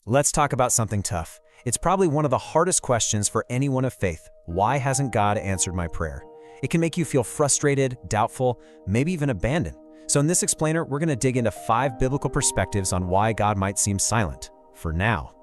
Let's talk about something tough. It's probably one of the hardest questions for anyone of faith. Why hasn't God answered my prayer? It can make you feel frustrated, doubtful, maybe even abandoned. So in this explainer, we're going to dig into 5 biblical perspectives on why God might seem silent, for now.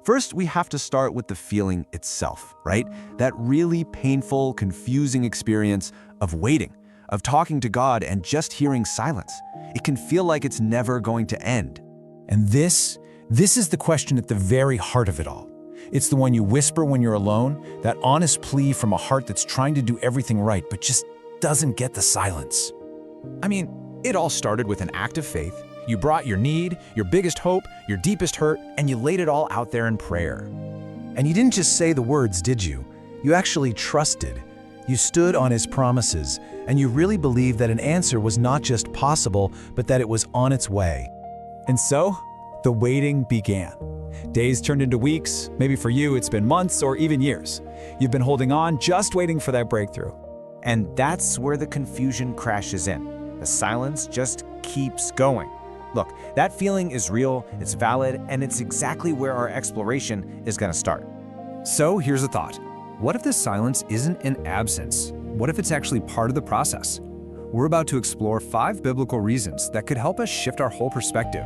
First, we have to start with the feeling itself, right? That really painful, confusing experience of waiting, of talking to God and just hearing silence. It can feel like it's never going to end. And this is the question at the very heart of it all. It's the one you whisper when you're alone, that honest plea from a heart that's trying to do everything right but just doesn't get the silence. I mean, it all started with an act of faith. You brought your need, your biggest hope, your deepest hurt, and you laid it all out there in prayer. And you didn't just say the words, did you? You actually trusted. You stood on His promises, and you really believed that an answer was not just possible, but that it was on its way. And so, the waiting began. Days turned into weeks. Maybe for you, it's been months or even years. You've been holding on, just waiting for that breakthrough. And that's where the confusion crashes in. The silence just keeps going. Look, that feeling is real, it's valid, and it's exactly where our exploration is going to start. So here's a thought. What if this silence isn't an absence? What if it's actually part of the process? We're about to explore 5 biblical reasons that could help us shift our whole perspective,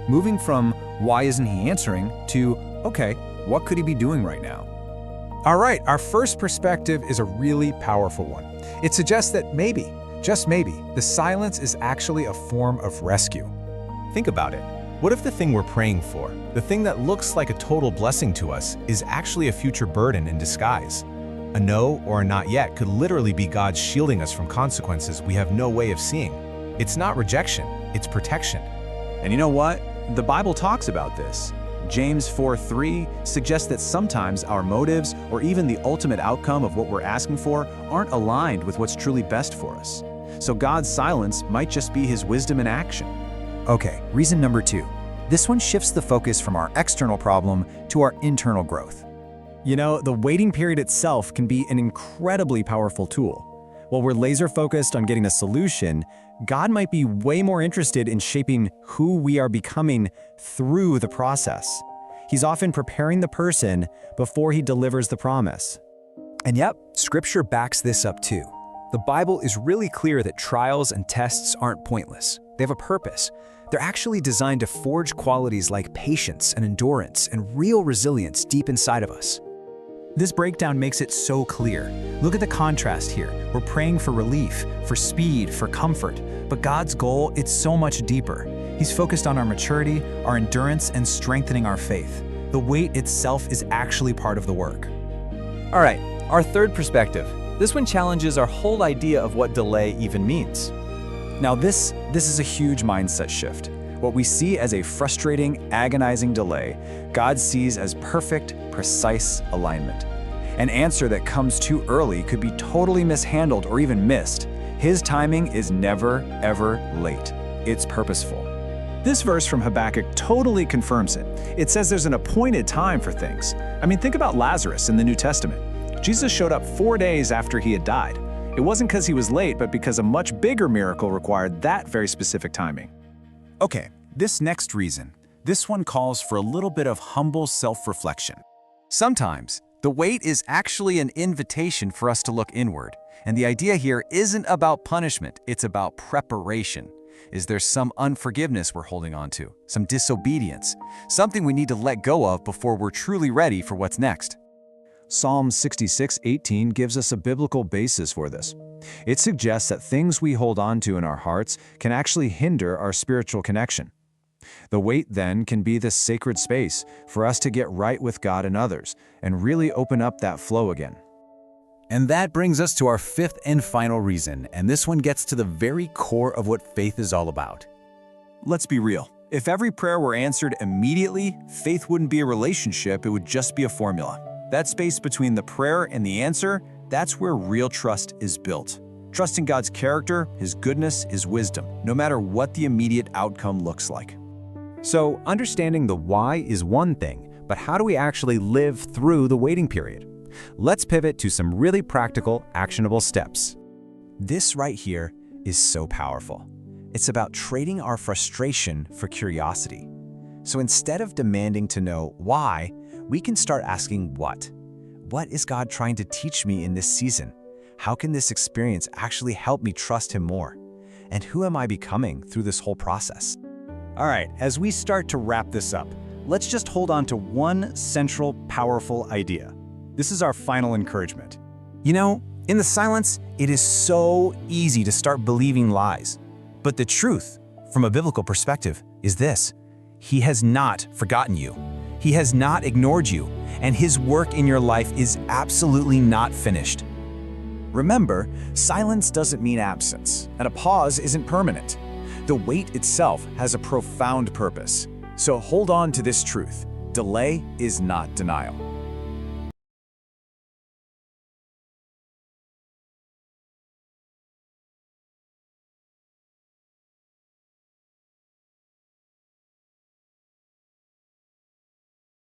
moving from why isn't He answering to, okay, what could He be doing right now? All right, our first perspective is a really powerful one. It suggests that maybe, just maybe, the silence is actually a form of rescue. Think about it. What if the thing we're praying for, the thing that looks like a total blessing to us, is actually a future burden in disguise? A no or a not yet could literally be God shielding us from consequences we have no way of seeing. It's not rejection, it's protection. And you know what? The Bible talks about this. James 4:3 suggests that sometimes our motives or even the ultimate outcome of what we're asking for aren't aligned with what's truly best for us. So God's silence might just be His wisdom in action. Okay, reason number 2. This one shifts the focus from our external problem to our internal growth. You know, the waiting period itself can be an incredibly powerful tool. While we're laser focused on getting a solution, God might be way more interested in shaping who we are becoming through the process. He's often preparing the person before He delivers the promise. And yep, Scripture backs this up too. The Bible is really clear that trials and tests aren't pointless. They have a purpose. They're actually designed to forge qualities like patience and endurance and real resilience deep inside of us. This breakdown makes it so clear. Look at the contrast here. We're praying for relief, for speed, for comfort. But God's goal, it's so much deeper. He's focused on our maturity, our endurance, and strengthening our faith. The wait itself is actually part of the work. All right, our third perspective. This one challenges our whole idea of what delay even means. Now this is a huge mindset shift. What we see as a frustrating, agonizing delay, God sees as perfect, precise alignment. An answer that comes too early could be totally mishandled or even missed. His timing is never, ever late. It's purposeful. This verse from Habakkuk totally confirms it. It says there's an appointed time for things. I mean, think about Lazarus in the New Testament. Jesus showed up 4 days after he had died. It wasn't because he was late, but because a much bigger miracle required that very specific timing. Okay, this next reason. This one calls for a little bit of humble self-reflection. Sometimes, the wait is actually an invitation for us to look inward. And the idea here isn't about punishment, it's about preparation. Is there some unforgiveness we're holding on to? Some disobedience? Something we need to let go of before we're truly ready for what's next? Psalm 66:18 gives us a biblical basis for this. It suggests that things we hold on to in our hearts can actually hinder our spiritual connection. The wait then can be this sacred space for us to get right with God and others and really open up that flow again. And that brings us to our 5th and final reason, and this one gets to the very core of what faith is all about. Let's be real. If every prayer were answered immediately, faith wouldn't be a relationship, it would just be a formula. That space between the prayer and the answer, that's where real trust is built. Trusting God's character, His goodness, His wisdom, no matter what the immediate outcome looks like. So understanding the why is one thing, but how do we actually live through the waiting period? Let's pivot to some really practical, actionable steps. This right here is so powerful. It's about trading our frustration for curiosity. So instead of demanding to know why, we can start asking what. What is God trying to teach me in this season? How can this experience actually help me trust Him more? And who am I becoming through this whole process? All right, as we start to wrap this up, let's just hold on to one central, powerful idea. This is our final encouragement. You know, in the silence, it is so easy to start believing lies. But the truth, from a biblical perspective, is this: He has not forgotten you. He has not ignored you, and His work in your life is absolutely not finished. Remember, silence doesn't mean absence, and a pause isn't permanent. The wait itself has a profound purpose. So hold on to this truth: delay is not denial.